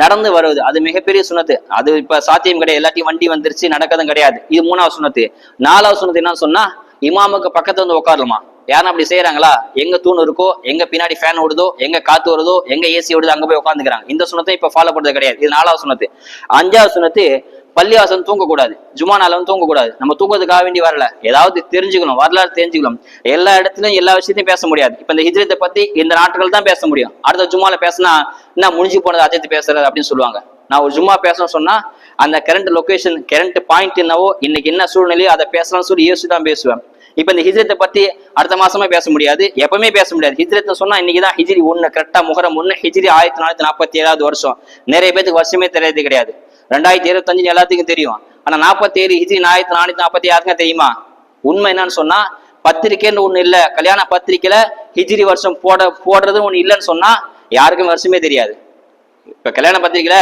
நடந்து வருவது. அது மிகப்பெரிய சுண்ணத்து. அது இப்ப சாத்தியம் கிடையாது, எல்லாத்தையும் வண்டி வந்துருச்சு, நடக்கதும் கிடையாது. இது 3வது சுண்ணத்து. 4வது சுண்ணத்து என்னன்னு சொன்னா இமாமுக்கு பக்கத்துல வந்து உட்காரலாமா. யாரும் அப்படி செய்யறாங்களா? எங்க தூண் இருக்கோ, எங்க பின்னாடி ஃபேன் ஓடுதோ, எங்க காத்து வருதோ, எங்க ஏசி ஓடுதோ அங்க போய் உட்காந்துக்கிறாங்க. இந்த சுண்ணத்தை இப்ப ஃபாலோ பண்றது கிடையாது. இது 4வது சுண்ணத்து. 5வது சுண்ணத்து பள்ளிவாசல் தூங்கக்கூடாது, ஜுமா நாள் வந்து தூங்கக்கூடாது. நம்ம தூங்கறதுக்காக வேண்டி வரல, ஏதாவது தெரிஞ்சுக்கணும், வரலாறு தெரிஞ்சுக்கணும். எல்லா இடத்துலயும் எல்லா விஷயத்தையும் பேச முடியாது. இப்ப இந்த ஹிஜ்ரத்தை பத்தி இந்த நாட்கள் தான் பேச முடியும். அடுத்த ஜும்மால பேசினா என்ன முடிஞ்சு போனது அஜித் பேசுறது அப்படின்னு சொல்லுவாங்க. நான் ஒரு ஜும்மா பேசணும்னு சொன்னா அந்த கரண்ட் லொகேஷன் கரண்ட் பாயிண்ட் என்னவோ இன்னைக்கு என்ன சூழ்நிலையோ அதை பேசலாம்னு சொல்லி தான் பேசுவேன். இப்ப இந்த ஹிஜ்ரத்தை பத்தி அடுத்த மாசமே பேச முடியாது, எப்பவுமே பேச முடியாது. ஹிஜ்ரத்தை சொன்னா இன்னைக்குதான் ஹிஜ்ரி 1 கரெக்டா முஹர்ரம் 1 ஹிஜ்ரி 1447வது வருஷம். நிறைய பேருக்கு வருஷமே தெரியாது கிடையாது. 2025 எல்லாத்துக்கும் தெரியும். ஆனா 47 ஹிஜ்ரி 1446 தெரியுமா? உண்மை என்னன்னு சொன்னா பத்திரிக்கைன்னு ஒண்ணு இல்ல, கல்யாண பத்திரிக்கையில ஹிஜ்ரி வருஷம் போடுறது ஒண்ணு இல்லைன்னு சொன்னா யாருக்கும் வருஷமே தெரியாது. இப்ப கல்யாண பத்திரிகையில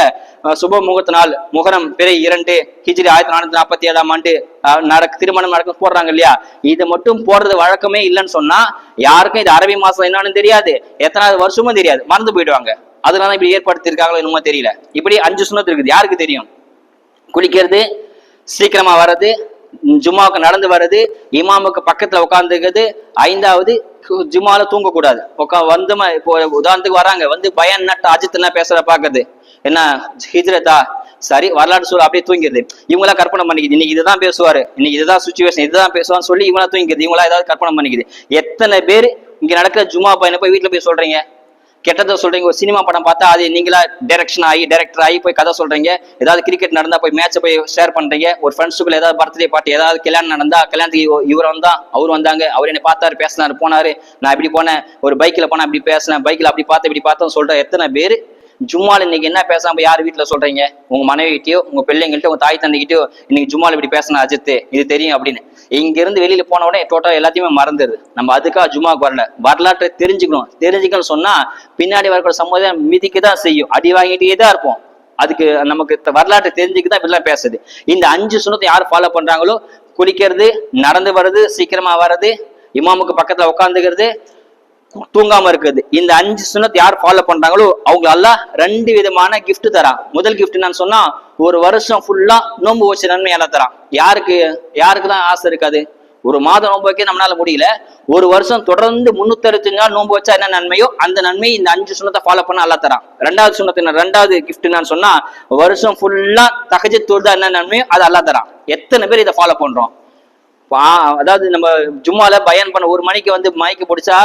சுப முகூர்த்த நாள் முஹர்ரம் பிறை 2 ஹிஜ்ரி 1447ஆம் ஆண்டு திருமணம் நடக்கும் போடுறாங்க இல்லையா? இது மட்டும் போடுறது வழக்கமே இல்லைன்னு சொன்னா யாருக்கும் இது அரபி மாசம் என்னன்னு தெரியாது, எத்தனாவது வருஷமும் தெரியாது, மறந்து போயிடுவாங்க. அதனால இப்படி ஏற்படுத்தி இருக்காங்களோ என்னமோ தெரியல. இப்படி 5 சுன்னத்து இருக்குது. யாருக்கு தெரியும்? குளிக்கிறது, சீக்கிரமா வர்றது, ஜும்மாவுக்கு நடந்து வர்றது, இமாமுக்கு பக்கத்துல உட்காந்துக்கிறது. 5வது ஜும்மால தூங்கக்கூடாது. வந்து இப்போ உதாரணத்துக்கு வராங்க, வந்து பயன் நட்டு அஜித் எல்லாம் பேசுற பாக்குறது என்ன ஹிஜ்ரத்தா சரி வரலாற்று சொல்ல அப்படியே தூங்கிடுது. இவங்களா கற்பனை பண்ணிக்குது, இன்னைக்கு இதுதான் பேசுவாரு, இன்னைக்கு இதுதான் சுச்சுவேஷன், இதுதான் பேசுவான்னு சொல்லி இவங்களா தூங்கிடுது. இவங்களா ஏதாவது கற்பனை பண்ணிக்குது. எத்தனை பேர் இங்க நடக்கிற ஜும்மா பையனை போய் வீட்டுல போய் சொல்றீங்க, கெட்டதை சொல்றீங்க. ஒரு சினிமா படம் பார்த்தா அது நீங்களா டைரக்டர் ஆகி போய் கதை சொல்றீங்க. ஏதாவது கிரிக்கெட் நடந்தா போய் மேட்சை போய் ஷேர் பண்றீங்க. ஒரு ஃப்ரெண்ட்ஸுக்குள்ள ஏதாவது பர்த்டே பார்ட்டி, ஏதாவது கல்யாணம் நடந்தா கல்யாணத்துக்கு இவர் வந்தா அவர் வந்தாங்க, அவர் என்னை பார்த்தாரு, பேசினாரு, போனாரு, நான் இப்படி போனேன், ஒரு பைக்ல போனா அப்படி பேசினேன், பைக்ல அப்படி பார்த்தேன் இப்படி பார்த்தோம் சொல்ற எத்தனை பேர் ஜும்மால இன்னைக்கு என்ன பேசாம யார் வீட்டுல சொல்றீங்க? உங்க மனைவிகிட்டயோ உங்க பிள்ளைங்கள்ட்ட உங்க தாய் தந்தைகிட்டயோ இன்னைக்கு ஜும்மால இப்படி பேசின அஜித் இது தெரியும் அப்படின்னு இங்க இருந்து வெளியில போன உடனே டோட்டலா எல்லாத்தையுமே மறந்துடுது. நம்ம அதுக்காக ஜும்மாவுக்கு வரல, வரலாற்றை தெரிஞ்சுக்கணும்னு சொன்னா பின்னாடி வரக்கூடிய சமுதாயம் மிதிக்குதான் செய்யும், அடி வாங்கிட்டே தான் இருப்போம். அதுக்கு நமக்கு வரலாற்றை தெரிஞ்சுக்குதான் இப்படிலாம் பேசுது. இந்த 5 சுன்னத்தை யார் ஃபாலோ பண்றாங்களோ, குளிக்கிறது, நடந்து வர்றது, சீக்கிரமா வர்றது, இமாமுக்கு பக்கத்துல உட்காந்துக்கிறது, தூங்காம இருக்குது, இந்த 5 சுன்னத் யார் ஃபாலோ பண்றாங்களோ அவங்க அல்லாஹ் 2 விதமான கிஃப்ட் தரான். முதல் கிஃப்ட் என்னன்னு சொன்னா ஒரு வருஷம் ஃபுல்லா நோன்பு வச்ச நன்மை எல்லாம் தரான். யாருக்குதான் ஆசை இருக்காது? ஒரு மாதம் நோன்பு வைக்க நம்மளால முடியல, ஒரு வருஷம் தொடர்ந்து 365 நாள் நோன்பு வச்சா என்ன நன்மையோ அந்த நன்மை இந்த 5 சுன்னத்தை ஃபாலோ பண்ண அல்லாஹ் தரான். 2வது கிஃப்ட் என்னன்னு சொன்னா வருஷம் ஃபுல்லா தஹஜ்ஜுத் தொழுதா என்ன நன்மையோ அது அல்லாஹ் தரான். எத்தனை பேர் இதை ஃபாலோ பண்றோம்? அதாவது நம்ம ஜும்மால பயன் பண்ண 1 மணிக்கு வந்து மைக்கு பிடிச்சா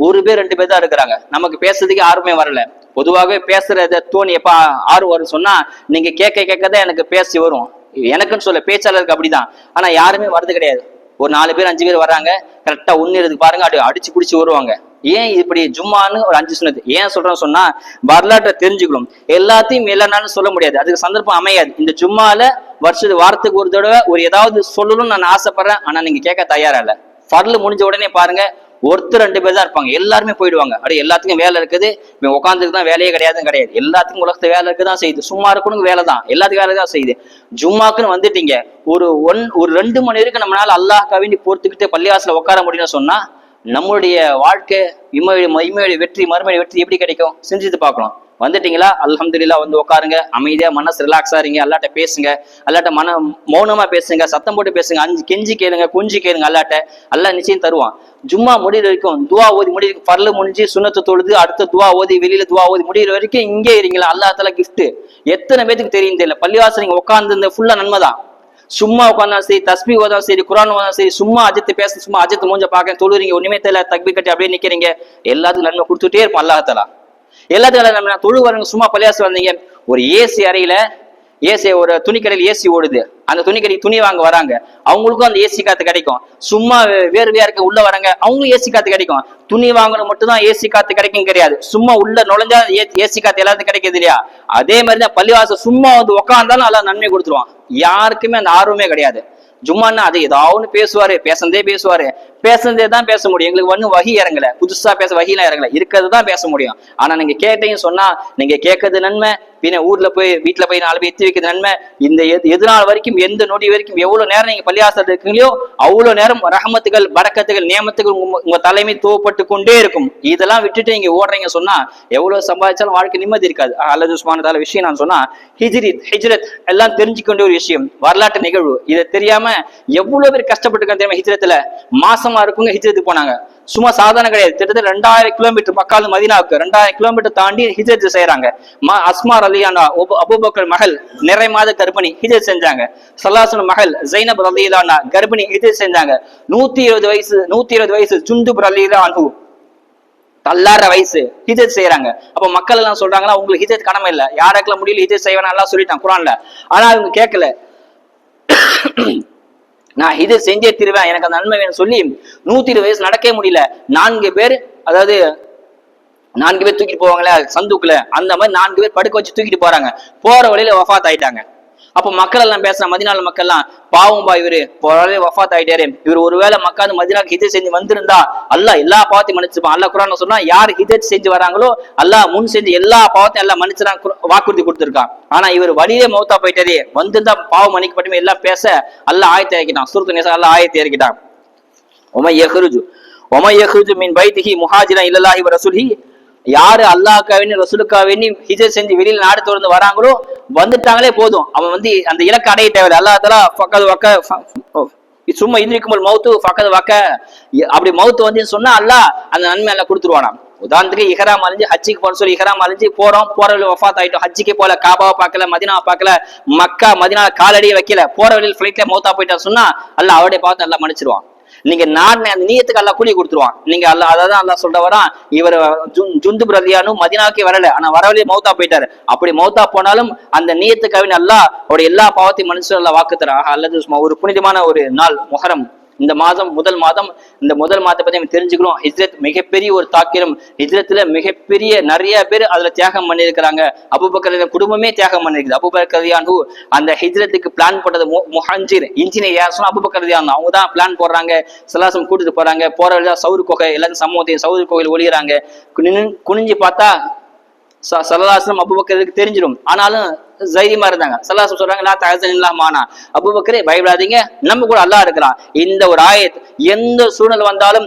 1 பேர் 2 பேர் தான் இருக்கிறாங்க. நமக்கு பேசுறதுக்கு யாருமே வரல. பொதுவாகவே பேசுறத தோணி எப்ப ஆர்வம் வரும் சொன்னா நீங்க கேட்கதான் எனக்கு பேசி வரும். எனக்குன்னு சொல்ல பேச்சாளருக்கு அப்படிதான். ஆனா யாருமே வர்றது கிடையாது. ஒரு 4 பேர் 5 பேர் வர்றாங்க, கரெக்டா உன்னிறதுக்கு பாருங்க, அப்படி அடிச்சு பிடிச்சி வருவாங்க. ஏன் இப்படி ஜும்மான்னு ஒரு 5 சுன்னத் ஏன் சொல்றேன்னு சொன்னா வரலாற்றை தெரிஞ்சுக்கணும். எல்லாத்தையும் எல்லா நாளும் சொல்ல முடியாது, அதுக்கு சந்தர்ப்பம் அமையாது. இந்த ஜும்மால வாரத்துக்கு ஒரு தடவை ஒரு ஏதாவது சொல்லணும்னு நான் ஆசைப்படுறேன். ஆனா நீங்க கேட்க தயாரா இல்ல. ஃபர்லு முடிஞ்ச உடனே பாருங்க, ஒருத்தர் 2 பேர் தான் இருப்பாங்க, எல்லாருமே போயிடுவாங்க. அப்படியே எல்லாத்துக்கும் வேலை இருக்குது, இவன் உட்காந்துருக்கு தான் வேலையே கிடையாது. எல்லாத்துக்கும் உலகத்து வேலை இருக்குதான் செய்யுது. சும்மா இருக்கணும் வேலை தான், எல்லாத்துக்கும் வேலை தான் செய்யுது. ஜும்மாக்குன்னு வந்துட்டீங்க, ஒரு 2 மணி வரைக்கும் நம்மளால அல்லாஹ்க்காக வேண்டி பொறுத்துக்கிட்டு பள்ளிவாசல உட்கார முடியும்னு சொன்னா நம்மளுடைய வாழ்க்கை இம்மையுடைய வெற்றி மறுமையுடைய வெற்றி எப்படி கிடைக்கும்? செஞ்சுட்டு பார்க்கணும். வந்துட்டீங்களா, அல்ஹம்துலில்லாஹ் வந்து உட்காருங்க, அமைதியா மனசு ரிலாக்ஸா இருங்க, அல்லாட்ட பேசுங்க, அல்லாட்ட மௌனமா பேசுங்க, சத்தம் போட்டு பேசுங்க, கெஞ்சி கேளுங்க, குஞ்சி கேளுங்க அல்லாட்ட. அல்லாஹ் நிச்சயம் தருவான். ஜும்மா முடிகிற வரைக்கும் துவா ஓதி முடிவு, பர்லு முடிஞ்சு சுன்னத்து தொழுது அடுத்த துவா ஓதி வெளியில துவா ஓதி முடிகிற வரைக்கும் இங்கே இருங்களா, அல்லாஹ் தஆலா கிஃப்ட். எத்தனை பேருக்கு தெரியும் தெரியல. பள்ளிவாசல் நீங்க உட்கார்ந்து இந்த ஃபுல்லா நன்மை தான். சும்மா உட்காந்தாலும் சரி, தஸ்பீ ஓதாலும் சரி, குர்ஆன் ஓதாலும் சரி, சும்மா அஜித்து பேச, சும்மா அஜித்து மூஞ்ச பார்க்க தொழுறீங்க, ஒண்ணுமே தெரியல, தக்பீர் கட்டி அப்படியே நிக்கிறீங்க, எல்லாத்துக்கும் நன்மை கொடுத்துட்டே இருப்போம் அல்லாஹ் தஆலா. எல்லாத்துக்கும் நம்ம தொழு வரங்க. சும்மா பள்ளிவாசல் வந்தீங்க, ஒரு ஏசி அறையில ஏசி, ஒரு துணிக்கடையில் ஏசி ஓடுது, அந்த துணிக்கடை துணி வாங்க வராங்க, அவங்களுக்கும் அந்த ஏசி காத்து கிடைக்கும். சும்மா வேர்வையா இருக்க உள்ள வராங்க, அவங்களும் ஏசி காத்து கிடைக்கும். துணி வாங்கணும் மட்டும் தான் ஏசி காத்து கிடைக்கும் கிடையாது, சும்மா உள்ள நுழைஞ்சா ஏசி காத்து எல்லாத்துக்கும் கிடைக்குது இல்லையா? அதே மாதிரிதான் பள்ளிவாசல் சும்மா வந்து உட்காந்தாலும் நல்லா நன்மை கொடுத்துருவான். யாருக்குமே அந்த ஆர்வமே கிடையாது. ஜும்மான்னா அது ஏதாவது பேசுவாரு, பேசுனதே தான் பேச முடியும். எங்களுக்கு ஒன்னும் வகி இறங்கல, புதுசா பேச வகிலாம் இறங்கல, இருக்கிறது தான் பேச முடியும். ஆனா நீங்க கேட்டீங்கன்னு சொன்னா நீங்க கேட்கறது நன்மை, பின்ன ஊர்ல போய் வீட்டுல போய் 4 பேர் எத்தி வைக்கிறது நன்மை. இந்த எதிர்நாள் வரைக்கும் எந்த நொடி வரைக்கும் எவ்வளவு நேரம் நீங்க பள்ளிவாசல் இருக்கீங்களோ அவ்வளவு நேரம் ரஹமத்துகள் பரக்கத்துகள் நியமத்துகள் உங்க தலைமை தூவப்பட்டு கொண்டே இருக்கும். இதெல்லாம் விட்டுட்டு நீங்க ஓடுறீங்க சொன்னா எவ்வளவு சம்பாதிச்சாலும் வாழ்க்கை நிம்மதி இருக்காது. அல்லாஹ் சுப்ஹானஹு வ தஆலா விஷயம் நான் சொன்னா ஹிஜ்ரத் எல்லாம் தெரிஞ்சுக்கொண்ட ஒரு விஷயம், வரலாற்று நிகழ்வு. இதை தெரியாம எவ்வளவு பேர் கஷ்டப்பட்டு தெரியுமா? ஹிஜ்ரத்துல மாசமா இருக்குங்க ஹிஜ்ரத்துக்கு போனாங்க. சும்மா சாதாரண கிடையாது, கிட்டத்தட்ட 2000 கிலோமீட்டர் மக்கள் மதீனாவுக்கு 2000 கிலோமீட்டர் தாண்டி ஹிஜ்ரத் செய்யறாங்க. அஸ்மா ரலியல்லாஹு அன்ஹா அபூபக்கர் மகள் நிறை மாத கர்ப்பிணி ஹிஜ்ரத் செஞ்சாங்க. ஸல்லல்லாஹு மகள் ஜைனப் ரலியல்லாஹு அன்ஹா கர்ப்பிணி ஹிஜ்ரத் செஞ்சாங்க. 120 வயசு ஜுந்துப் ரலியல்லாஹு அன்ஹு தள்ளார வயசு ஹிஜ்ரத் செய்யறாங்க. அப்ப மக்கள் எல்லாம் சொல்றாங்களா, உங்களுக்கு ஹிஜ்ரத் கடமை இல்ல, யாருக்கெல்லாம் முடியல ஹிஜ்ரத் செய்வேன் எல்லாம் சொல்லிட்டான் குர்ஆன்ல. ஆனா அவங்க கேட்கல. நான் இது செஞ்சே திருவேன், எனக்கு அந்த நன்மை வேணும் சொல்லி 120 வயசு நடக்கவே முடியல. 4 பேர், அதாவது 4 பேர் தூக்கிட்டு போவாங்களே சந்துக்குள்ள, அந்த மாதிரி 4 பேர் படுக்க வச்சு தூக்கிட்டு போறாங்க. போற வழியில வஃபாத் ஆயிட்டாங்க. அப்ப மக்கள் எல்லாம் பேசுறாங்க, மதீனால மக்கள் எல்லாம், பாவம்பா இவரு போறாலே வஃபாத் ஆயிட்டாரு, இவர் ஒருவேளை மக்கள் மதீனாக்கு ஹிஜ்ரத் செஞ்சு வந்திருந்தா அல்லாஹ் எல்லா பாவத்தையும் மன்னிச்சுப்பான். அல்லாஹ் குர்ஆன்ல சொன்னா யார் ஹிஜ்ரத் செஞ்சு வராங்களோ அல்லாஹ் முன் செஞ்சு எல்லா பாவத்தையும் எல்லாம் மன்னிச்சுறான் வாக்குறுதி கொடுத்திருக்கான். ஆனா இவர் வழியிலே மௌத்தா போயிட்டாரு, வந்திருந்தா பாவம் மன்னிக்கப்பட்டுமே எல்லாம் பேச அல்லாஹ் ஆயத்தை இறக்கிட்டான். சூரத்து நிசா அல்லாஹ் ஆயத்தை இறக்கிட்டான். ஒமை யஹ்ருஜு மின் பைத்திஹி முஹாஜிரன் இலல்லாஹி வ ரசூலிஹி, யாரு அல்லாஹ்க்காக ரசூலுக்காக ஹிஜ்ரத் செஞ்சு வெளியில நாடு தொடர்ந்து வராங்களோ வந்துட்டாங்களே போதும், அவன் வந்து அந்த இலக்கு அடைய தேவையில்லை. அல்லாஹ் தஆலா ஃபக்கத் வக்க சும்மா இத்ரிக்குமுல் மௌத்து ஃபக்கத் வக்க, அப்படி மௌத்து வந்து சொன்னா அல்லாஹ் அந்த நன்மை எல்லாம் கொடுத்துருவானாம். உதாரணத்துக்கு இஹ்ராம் அழிஞ்சு ஹஜ்ஜிக்கு போற சொல்லி இஹ்ராம் அழிஞ்சு போறோம், போற வழியில வஃபாத் ஆயிட்டோம், ஹஜ்ஜிக்கு போல, காபாவை பார்க்கல, மதீனாவை பார்க்கல, மக்கா மதீனால காலடியை வைக்கல, போற வழியில் ஃபிளைட்ல மௌத்தா போயிட்டா சொன்னா அல்லாஹ் அவருடைய பாவத்தை எல்லாம் மன்னிச்சிருவான். நீங்க நாடு அந்த நீயத்துக்கு அல்லாஹ் கூலி கொடுத்துருவான். நீங்க அல்லாஹ் அதான் அல்லாஹ் சொல்ற வரான், இவர் ஜுந்துப் ரலியல்லாஹு அன்ஹு மதீனாவுக்கே வரல, ஆனா வரவழியே மௌத்தா போயிட்டாரு. அப்படி மௌத்தா போனாலும் அந்த நீயத்துக்காக அல்லாஹ் அவருடைய எல்லா பாவத்தையும் மன்னிச்சு அல்லாஹ் வாக்கு தரான். அல்லது ஒரு புனிதமான ஒரு நாள் முஹர்ரம், இந்த மாதம் முதல் மாதம், இந்த முதல் மாதத்தை பத்தி நம்ம தெரிஞ்சுக்கிறோம். ஹிஜ்ரத் மிகப்பெரிய ஒரு தாக்கிரம், ஹிஜ்ரத்துல மிகப்பெரிய நிறைய பேர் அதுல தியாகம் பண்ணியிருக்கிறாங்க. அபூபக்கர் குடும்பமே தியாகம் பண்ணிருக்குது. அபூபக்கர் ரலியல்லாஹு அந்த ஹிஜ்ரத்துக்கு பிளான் போட்டது முஹஞ்சிர் இன்ஜினியர் யார் சொன்னா அபூபக்கர் ரலியல்லாஹு அவங்க தான் பிளான் போடுறாங்க. ஸல்லல்லாஹு கூட்டிட்டு போறாங்க, போற வழியா சவுர் குகை, எல்லாரும் சமூகத்தையும் சவுர் கோயில் ஒளிகிறாங்க. குனிஞ்சு பார்த்தா ஸல்லல்லாஹு அபூபக்கருக்கு தெரிஞ்சிடும். ஆனாலும் தைரியமா இருந்தாங்க. ஸல்லல்லாஹு சொல்றாங்க, லா தஹஸன் இல்லா மானா, அபூபக்கரே பயப்படாதீங்க, நம்ம கூட அல்லாஹ் இருக்கிறான். இந்த ஒரு ஆயத் எந்த சூழ்நிலை வந்தாலும்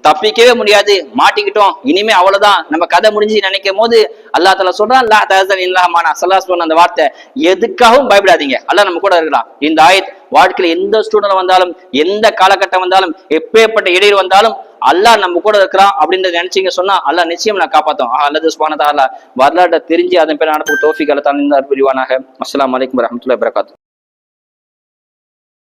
தப்பிக்கவே முடியாது, மாட்டிக்கிட்டோம், இனிமே அவ்வளவுதான், நம்ம கதை முடிஞ்சு நினைக்கும் போது அல்லாஹ் தஆலா சொல்றான், லா தஹஸன் இல்லா மானா. ஸல்லல்லாஹு சொன்ன அந்த வார்த்தை, எதுக்காகவும் பயப்படாதீங்க, அல்லாஹ் நம்ம கூட இருக்கிறான். இந்த ஆயத் வாழ்க்கையில எந்த சூழ்நிலை வந்தாலும், எந்த காலகட்டம் வந்தாலும், எப்பேற்பட்ட இடையூறு வந்தாலும் அல்லாஹ் நம்ம கூட இருக்கிறான் அப்படின்றத நினைச்சீங்க சொன்னா அல்லாஹ் நிச்சயம் நான் காப்பாத்தோம். அல்லது சுப்ஹானஹு வ தஆலா வரலாற்றை தெரிஞ்சு அதன் பேர் நடப்பு தௌஃபீக் அல்லாஹ் தஆலா புரிவானாக. அஸ்ஸலாமு அலைக்கும் வரஹ்மத்துல்லாஹி வபரகாத்துஹு.